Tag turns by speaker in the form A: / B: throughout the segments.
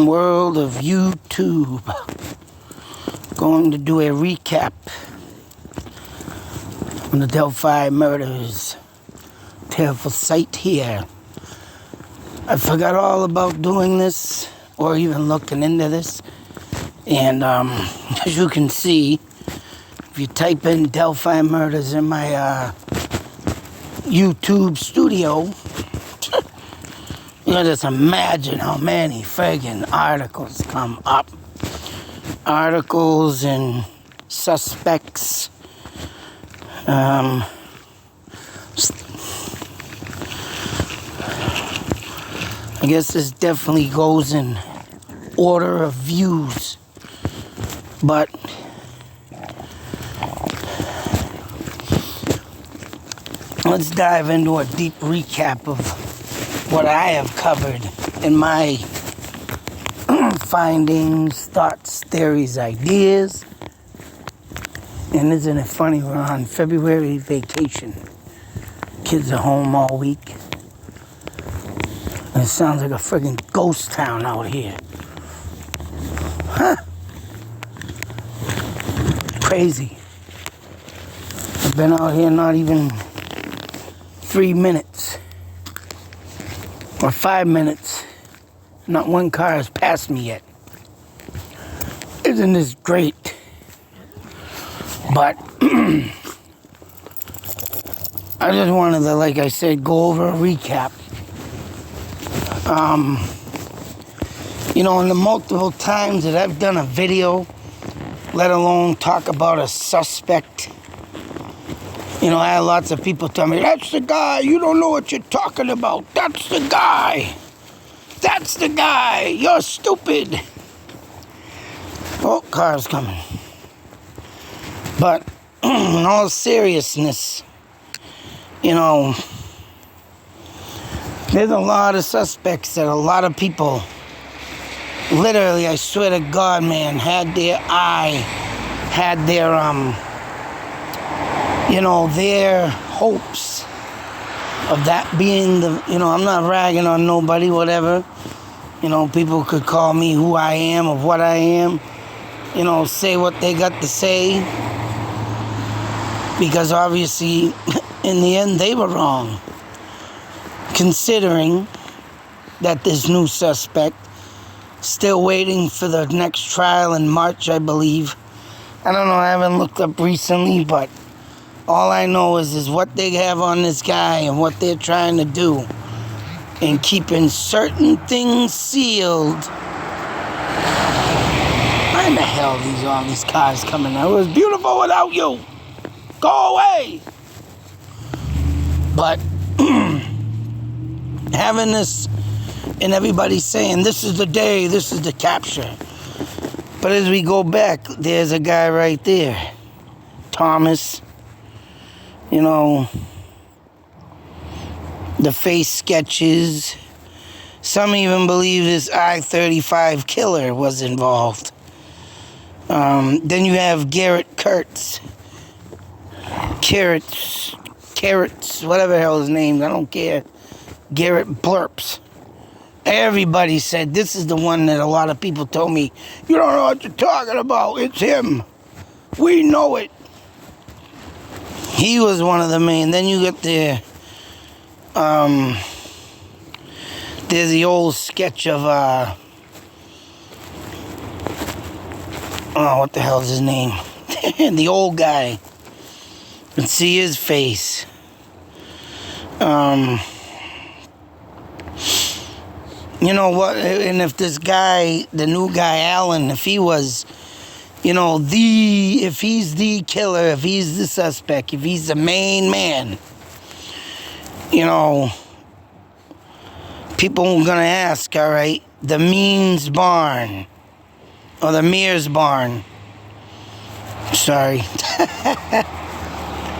A: world of YouTube. Going to do a recap on the Delphi Murders. Terrible sight here. I forgot all about doing this or even looking into this. And as you can see, if you type in Delphi Murders in my YouTube studio, you know, just imagine how many friggin' articles come up. Articles and suspects. I guess this definitely goes in order of views. But let's dive into a deep recap of what I have covered in my findings, thoughts, theories, ideas. And isn't it funny, we're on February vacation. Kids are home all week. And it sounds like a friggin' ghost town out here. Huh? Crazy. I've been out here not even 3 minutes. Or 5 minutes. Not one car has passed me yet. Isn't this great? But I just wanted to, like I said, go over a recap. You know, in the multiple times that I've done a video, let alone talk about a suspect, you know, I had lots of people tell me, that's the guy, you don't know what you're talking about. That's the guy. That's the guy. You're stupid. Oh, car's coming. But in all seriousness, you know, there's a lot of suspects that a lot of people, literally, I swear to God, man, had their eye, had their, you know, their hopes of that being the, you know, I'm not ragging on nobody, whatever. You know, people could call me who I am, of what I am. You know, say what they got to say. Because obviously, in the end, they were wrong. Considering that this new suspect, still waiting for the next trial in March, I believe. I don't know, I haven't looked up recently, but all I know is what they have on this guy and what they're trying to do. And keeping certain things sealed. Why in the hell are all these cars coming out? It was beautiful without you. Go away. But having this and everybody saying this is the day, this is the capture. But as we go back, there's a guy right there. Thomas. You know, the face sketches. Some even believe this I-35 killer was involved. Then you have Garrett Kurtz. Carrots, whatever the hell his name, I don't care. Garrett Blurps. Everybody said this is the one that a lot of people told me, you don't know what you're talking about, it's him. We know it. He was one of the main. Then you get the, there's the old sketch of, oh, what the hell is his name? The old guy. You can see his face. You know what, and if this guy, the new guy, Allen, if he was, you know, if he's the killer, if he's the suspect, if he's the main man, you know, people are going to ask, all right, the Means barn, or the Mears barn, sorry,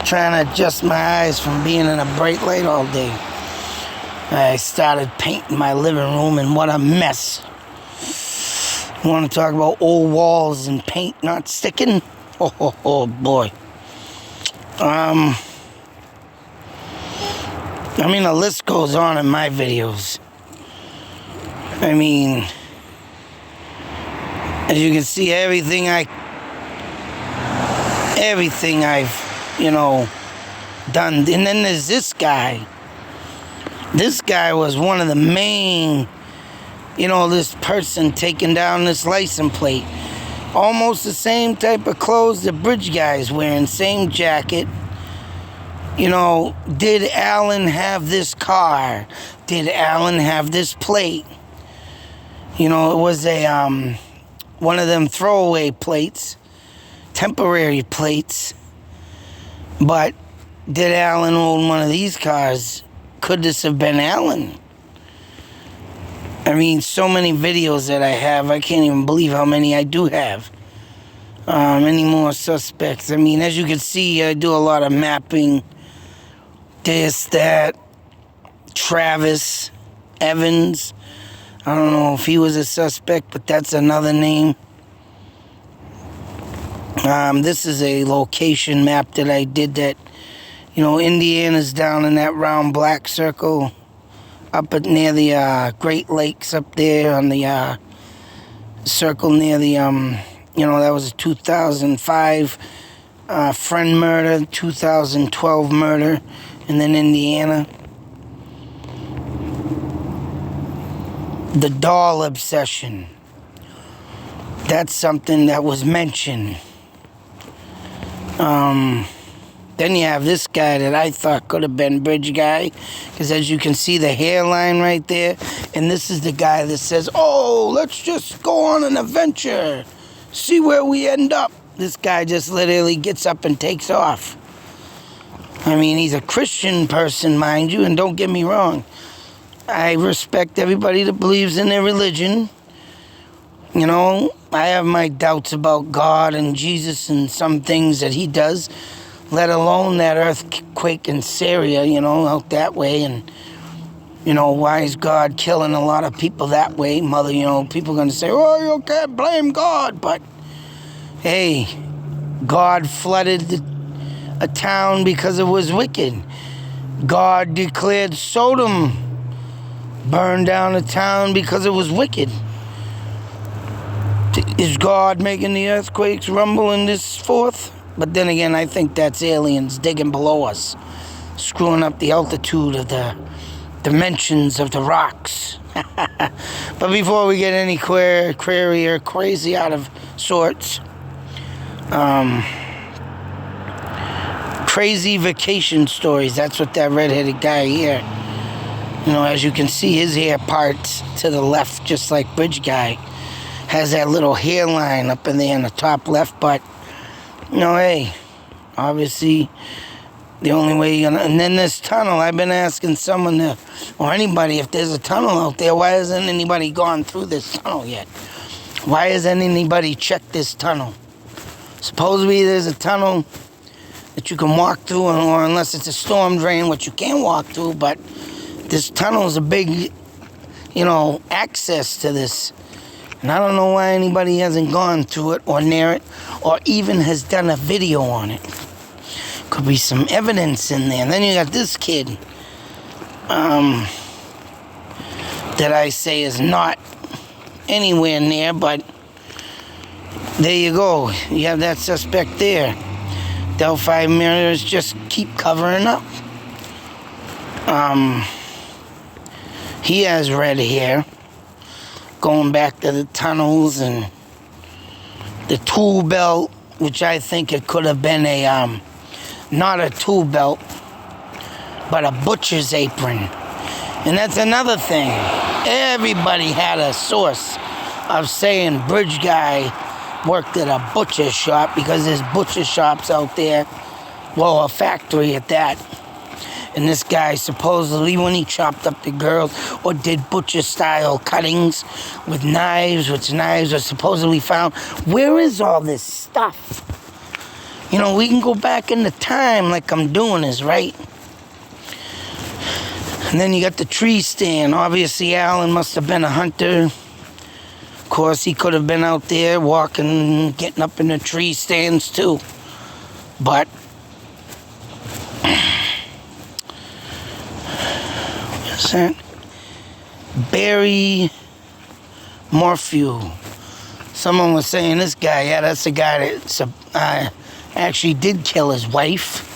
A: trying to adjust my eyes from being in a bright light all day. I started painting my living room, and what a mess. You want to talk about old walls and paint not sticking? Oh boy. I mean, the list goes on in my videos. I mean, As you can see, everything I've, done. And then there's this guy. This guy was one of the main, this person taking down this license plate. Almost the same type of clothes the bridge guy's wearing, same jacket. Did Alan have this car? Did Alan have this plate? It was a one of them throwaway plates, temporary plates. But did Alan own one of these cars? Could this have been Alan? I mean, so many videos that I have, I can't even believe how many I do have. Any more suspects? I mean, as you can see, I do a lot of mapping. This, that, Travis Evans. I don't know if he was a suspect, but that's another name. This is a location map that I did that, Indiana's down in that round black circle up near the Great Lakes up there on the circle near the, that was a 2005 friend murder, 2012 murder, and then Indiana. The doll obsession. That's something that was mentioned. Then you have this guy that I thought could have been Bridge Guy, because as you can see the hairline right there, and this is the guy that says, "Oh, let's just go on an adventure, see where we end up." This guy just literally gets up and takes off. I mean, he's a Christian person, mind you, and don't get me wrong. I respect everybody that believes in their religion. I have my doubts about God and Jesus and some things that he does, let alone that earthquake in Syria, out that way. And, why is God killing a lot of people that way? People are going to say, "Oh, you can't blame God." But, hey, God flooded a town because it was wicked. God declared Sodom burned down a town because it was wicked. Is God making the earthquakes rumble and this forth? But then again, I think that's aliens digging below us, screwing up the altitude of the dimensions of the rocks. But before we get any query or crazy out of sorts, crazy vacation stories. That's what that redheaded guy here. As you can see, his hair parts to the left, just like Bridge Guy. Has that little hairline up in there in the top left, but, hey, obviously, the only way you're gonna... And then this tunnel, I've been asking someone, or anybody, if there's a tunnel out there, why hasn't anybody gone through this tunnel yet? Why hasn't anybody checked this tunnel? Supposedly there's a tunnel that you can walk through, or unless it's a storm drain, which you can walk through, but this tunnel is a big, access to this. And I don't know why anybody hasn't gone through it or near it or even has done a video on it. Could be some evidence in there. And then you got this kid that I say is not anywhere near, but there you go. You have that suspect there. Delphi Murders just keep covering up. He has red hair. Going back to the tunnels and the tool belt, which I think it could have been a, not a tool belt, but a butcher's apron. And that's another thing. Everybody had a source of saying Bridge Guy worked at a butcher shop, because there's butcher shops out there. Well, a factory at that. And this guy supposedly, when he chopped up the girls or did butcher-style cuttings with knives, which knives are supposedly found. Where is all this stuff? We can go back into time like I'm doing this, right? And then you got the tree stand. Obviously, Alan must have been a hunter. Of course, he could have been out there walking, getting up in the tree stands too. But Barry Morphew, Someone was saying this guy, yeah, that's the guy that actually did kill his wife.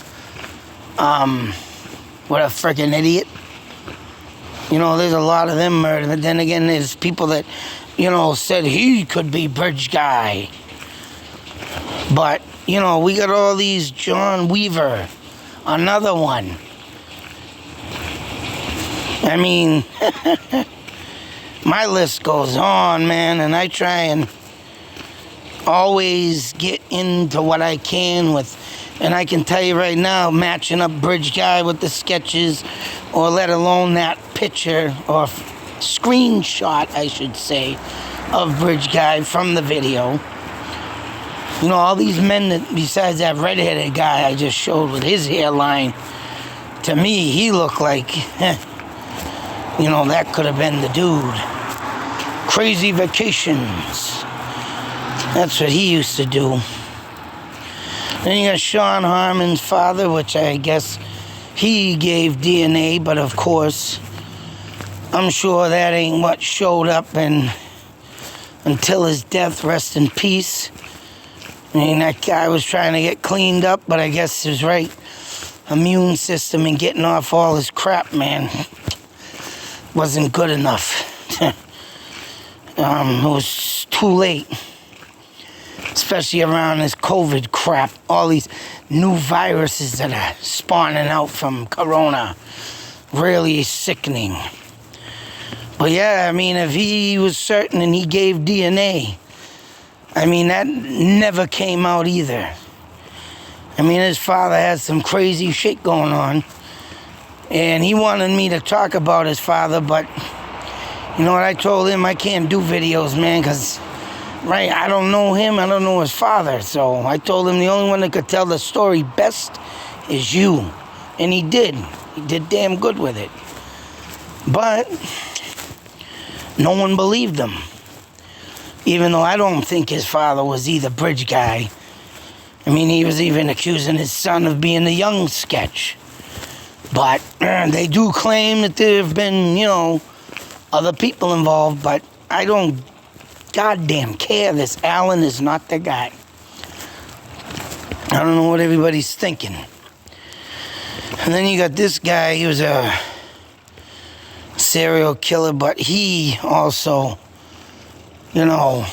A: What a freaking idiot. You know, there's a lot of them murdered, but then again, there's people that, you know, said he could be Bridge Guy. But, you know, we got all these John Weaver, another one. I mean, my list goes on, man, and I try and always get into what I can with, and I can tell you right now, matching up Bridge Guy with the sketches, or let alone that picture, or screenshot, I should say, of Bridge Guy from the video. You know, all these men that, besides that redheaded guy I just showed with his hairline, to me, he looked like, you know, that could have been the dude. Crazy Vacations. That's what he used to do. Then you got Sean Harmon's father, which I guess he gave DNA, but of course, I'm sure that ain't what showed up until his death, rest in peace. I mean, that guy was trying to get cleaned up, but I guess his right immune system and getting off all his crap, man, wasn't good enough. It was too late. Especially around this COVID crap. All these new viruses that are spawning out from Corona. Really sickening. But yeah, I mean, if he was certain and he gave DNA, I mean, that never came out either. I mean, his father had some crazy shit going on. And he wanted me to talk about his father, but you know what I told him? I can't do videos, man, because, right, I don't know him, I don't know his father. So I told him the only one that could tell the story best is you. And he did. He did damn good with it. But no one believed him. Even though I don't think his father was either Bridge Guy. I mean, he was even accusing his son of being the Young sketch. But they do claim that there have been, you know, other people involved, but I don't goddamn care. This Alan is not the guy. I don't know what everybody's thinking. And then you got this guy, he was a serial killer, but he also, you know,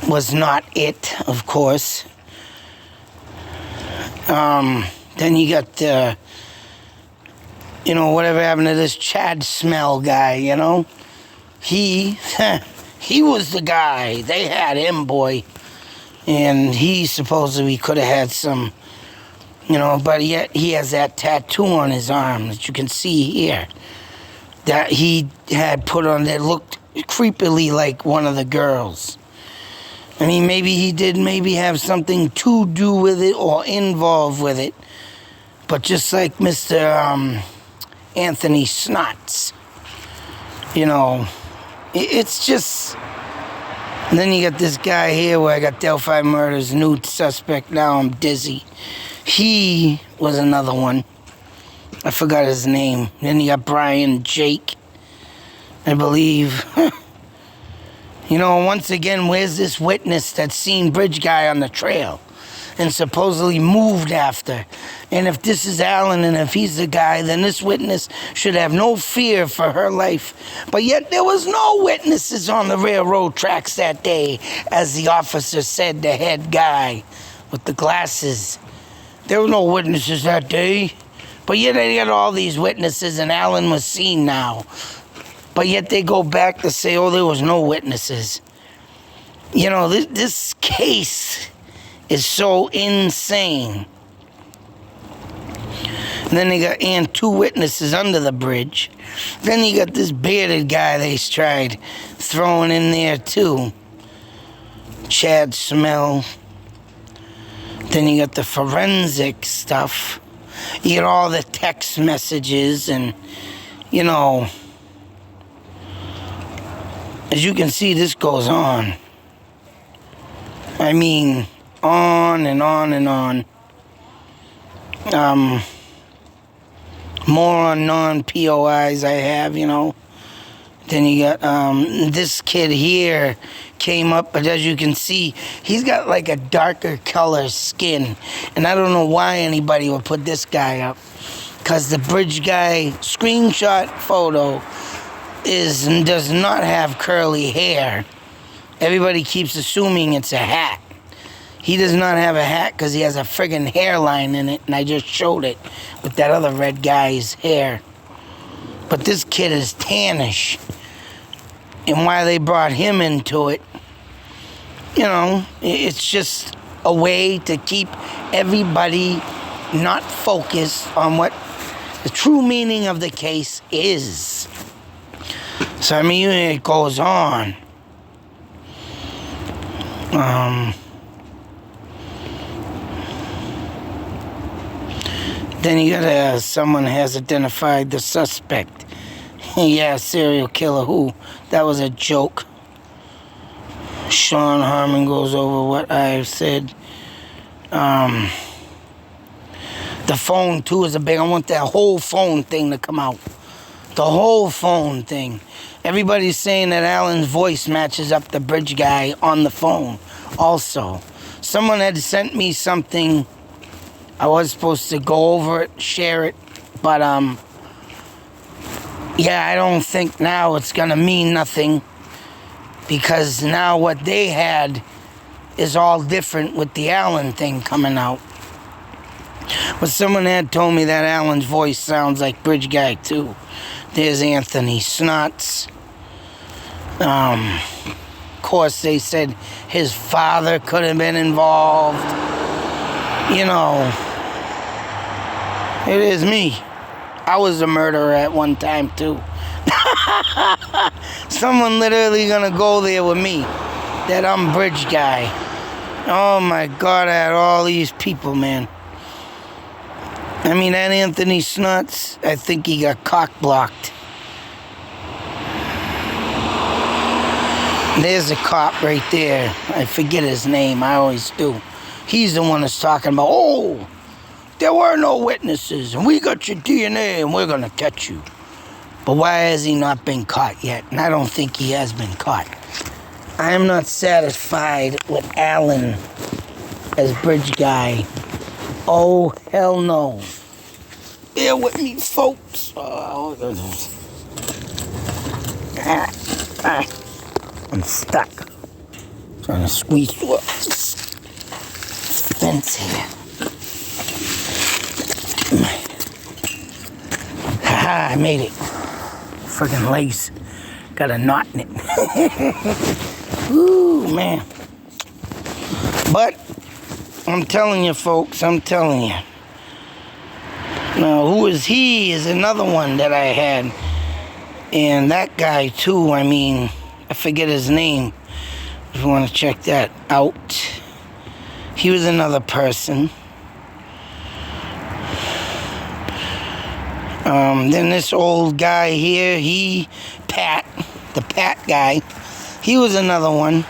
A: was not it, of course. Then you got, you know, whatever happened to this Chad Smell guy, you know? He was the guy. They had him, boy. And he supposedly could have had some, you know, but yet he has that tattoo on his arm that you can see here. That he had put on that looked creepily like one of the girls. I mean, maybe he did maybe have something to do with it or involved with it. But just like Mr. Anthony Snots, you know, it's just... And then you got this guy here where I got Delphi Murders, new suspect, now I'm dizzy. He was another one. I forgot his name. Then you got Brian Jake, I believe. You know, once again, where's this witness that's seen Bridge Guy on the trail and supposedly moved after? And if this is Alan and if he's the guy, then this witness should have no fear for her life. But yet there was no witnesses on the railroad tracks that day, as the officer said, the head guy with the glasses. There were no witnesses that day. But yet they got all these witnesses and Alan was seen now. But yet they go back to say, oh, there was no witnesses. You know, this case is so insane. And then they got two witnesses under the bridge. Then you got this bearded guy they tried throwing in there too. Chad Smell. Then you got the forensic stuff. You get all the text messages and, you know, as you can see, this goes on. I mean, on and on and on. More on non-POIs I have, you know. Then you got this kid here came up, but as you can see, he's got like a darker color skin. And I don't know why anybody would put this guy up. Because the bridge guy screenshot photo does not have curly hair. Everybody keeps assuming it's a hat. He does not have a hat because he has a friggin' hairline in it, and I just showed it with that other red guy's hair. But this kid is tannish. And why they brought him into it, you know, it's just a way to keep everybody not focused on what the true meaning of the case is. So, I mean, it goes on. Then you got someone has identified the suspect. Yeah, serial killer. Who? That was a joke. Sean Harmon goes over what I've said. The phone, too, is a big... I want that whole phone thing to come out. The whole phone thing. Everybody's saying that Alan's voice matches up the bridge guy on the phone. Also, someone had sent me something. I was supposed to go over it, share it, but, yeah, I don't think now it's going to mean nothing because now what they had is all different with the Allen thing coming out. But someone had told me that Alan's voice sounds like Bridge Guy too. There's Anthony Snots. Of course, they said his father could have been involved. You know, it is me. I was a murderer at one time, too. Someone literally gonna go there with me. That I'm Bridge Guy. Oh, my God, I had all these people, man. I mean, that Anthony Snuts, I think he got cock-blocked. There's a cop right there. I forget his name. I always do. He's the one that's talking about, oh, there were no witnesses, and we got your DNA, and we're going to catch you. But why has he not been caught yet? And I don't think he has been caught. I am not satisfied with Alan as Bridge Guy. Oh, hell no. Bear with me, folks. I'm stuck. Trying to squeeze through a fence here. Haha, I made it. Friggin' lace. Got a knot in it. Ooh, man. But, I'm telling you, folks, I'm telling you. Now, who is he is another one that I had. And that guy, too, I mean, I forget his name. If you want to check that out. He was another person. Then this old guy here, Pat, the Pat guy, he was another one.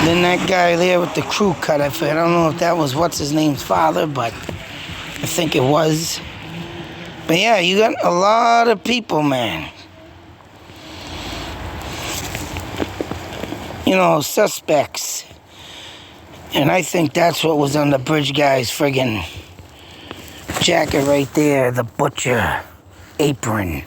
A: Then that guy there with the crew cut, I don't know if that was what's his name's father, but I think it was. But yeah, you got a lot of people, man. You know, suspects. And I think that's what was on the Bridge Guy's friggin' jacket right there, the butcher apron.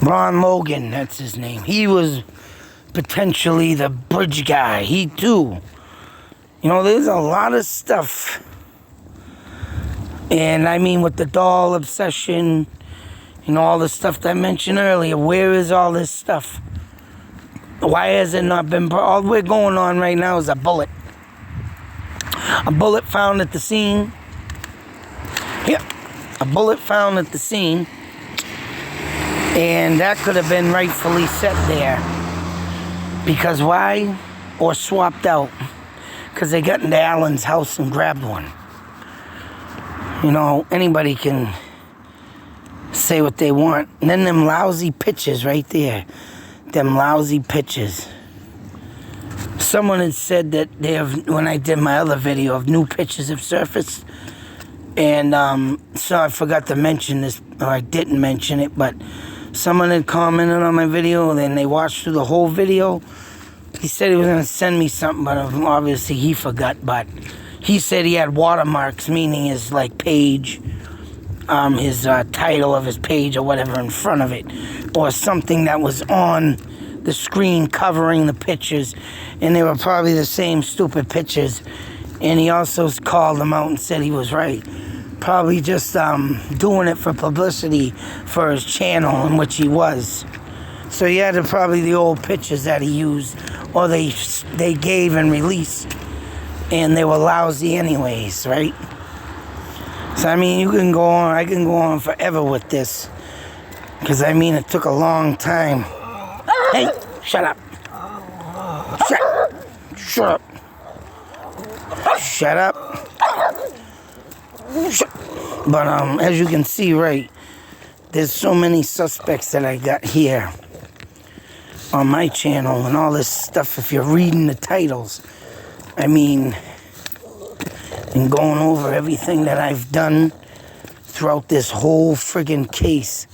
A: Ron Logan, that's his name. He was potentially the Bridge Guy. He too. You know, there's a lot of stuff. And I mean, with the doll obsession, you know, all the stuff that I mentioned earlier, where is all this stuff? Why has it not been... All we're going on right now is a bullet. A bullet found at the scene. Yep. A bullet found at the scene. And that could have been rightfully set there. Because why? Or swapped out. Because they got into Alan's house and grabbed one. You know, anybody can say what they want. And then them lousy pictures right there. Them lousy pictures. Someone had said that they have, when I did my other video of new pictures have surfaced. And so I forgot to mention this, or I didn't mention it, but someone had commented on my video, and then they watched through the whole video. He said he was going to send me something, but obviously he forgot. But he said he had watermarks, meaning his like page, his title of his page or whatever in front of it, or something that was on the screen covering the pictures, and they were probably the same stupid pictures. And he also called them out and said he was right. Probably just doing it for publicity for his channel, in which he was. So he had probably the old pictures that he used, or they gave and released, and they were lousy anyways, right? So I mean, you can go on. I can go on forever with this, because I mean, it took a long time. Hey, shut up! Shut up! Shut up. But as you can see, right, there's so many suspects that I got here on my channel and all this stuff. If you're reading the titles, I mean, and going over everything that I've done throughout this whole friggin' case,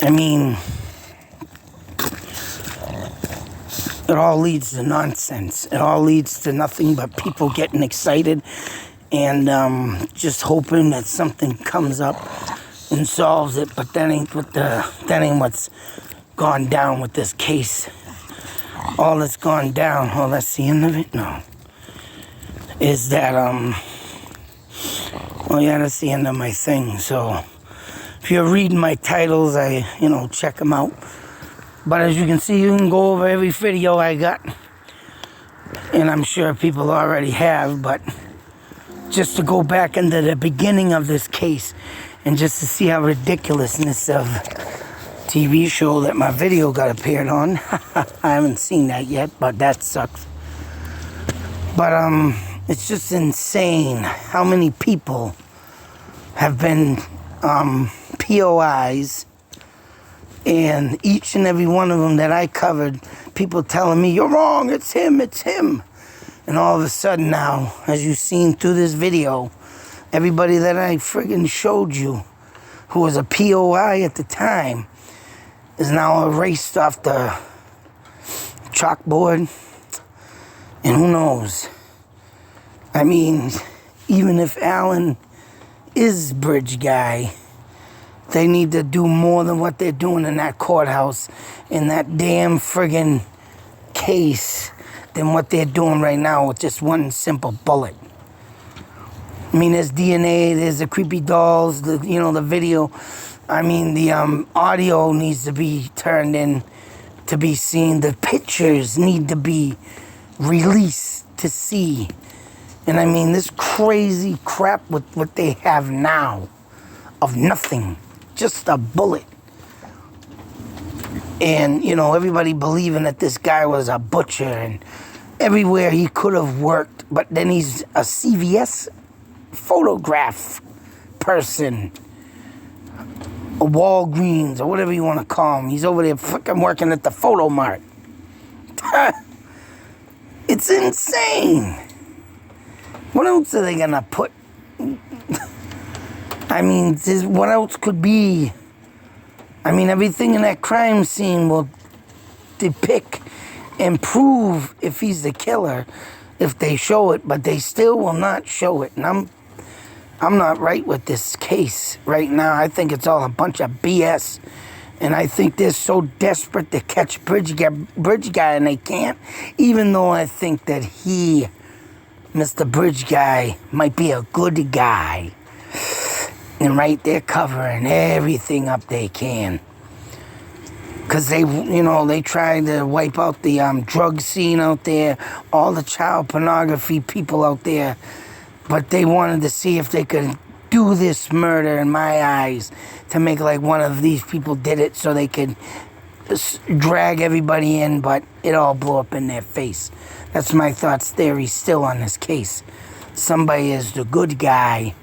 A: I mean, it all leads to nonsense. It all leads to nothing but people getting excited and just hoping that something comes up and solves it. But that ain't what's gone down with this case. All that's gone down, oh, that's the end of it? No. Is that, well, yeah, that's the end of my thing. So if you're reading my titles, check them out. But as you can see, you can go over every video I got. And I'm sure people already have, but just to go back into the beginning of this case and just to see how ridiculousness of TV show that my video got appeared on. I haven't seen that yet, but that sucks. But it's just insane how many people have been POIs. And each and every one of them that I covered, people telling me, you're wrong, it's him. And all of a sudden now, as you've seen through this video, everybody that I friggin' showed you, who was a POI at the time, is now erased off the chalkboard. And who knows? I mean, even if Alan is bridge guy, they need to do more than what they're doing in that courthouse, in that damn friggin' case, than what they're doing right now with just one simple bullet. I mean, there's DNA, there's the creepy dolls, the video. I mean, the audio needs to be turned in to be seen. The pictures need to be released to see. And I mean, this crazy crap with what they have now of nothing. Just a bullet. And, everybody believing that this guy was a butcher and everywhere he could have worked. But then he's a CVS photograph person. A Walgreens or whatever you want to call him. He's over there fucking working at the photo mart. It's insane. What else are they going to put? I mean, what else could be? I mean, everything in that crime scene will depict and prove if he's the killer, if they show it, but they still will not show it. And I'm not right with this case right now. I think it's all a bunch of BS. And I think they're so desperate to catch Bridge Guy, and they can't. Even though I think that he, Mr. Bridge Guy, might be a good guy. And right, they're covering everything up they can. Because they tried to wipe out the drug scene out there, all the child pornography people out there. But they wanted to see if they could do this murder, in my eyes, to make like one of these people did it so they could drag everybody in, but it all blew up in their face. That's my thoughts, theory still on this case. Somebody is the good guy,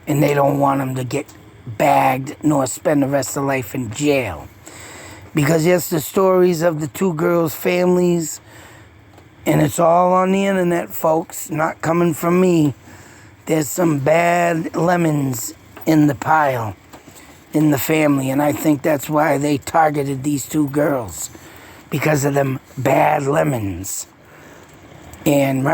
A: and they don't want him to get bagged nor spend the rest of life in jail. Because yes, the stories of the two girls' families, and it's all on the internet, folks, not coming from me. there's some bad lemons in the pile, in the family, and I think that's why they targeted these two girls, because of them bad lemons. And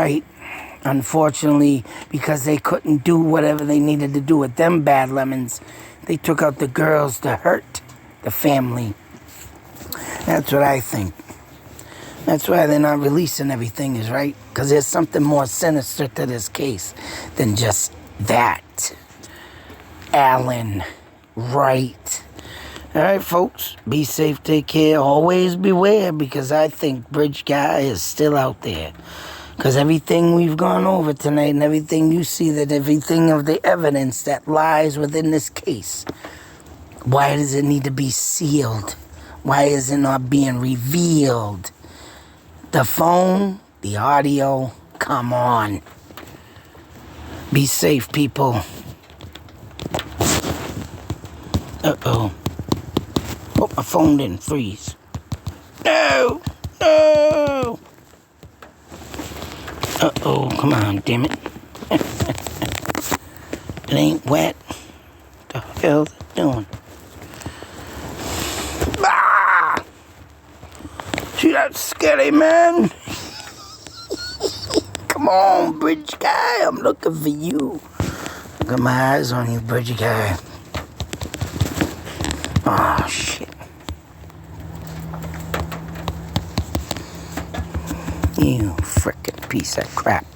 A: unfortunately, because they couldn't do whatever they needed to do with them bad lemons, they took out the girls to hurt the family. That's what I think. That's why they're not releasing everything, is right? Because there's something more sinister to this case than just that. Alan, right. All right, folks, be safe, take care, always beware, because I think Bridge Guy is still out there. Because everything we've gone over tonight and everything you see, that everything of the evidence that lies within this case, why does it need to be sealed? Why is it not being revealed? The phone, the audio, come on. Be safe, people. Uh-oh. Oh, my phone didn't freeze. No! No! Uh-oh, come on, damn it. It ain't wet. What the hell's it doing? Ah! See that scary man? Come on, Bridge Guy, I'm looking for you. I got my eyes on you, Bridge Guy. Oh, shit. You frickin' piece of crap.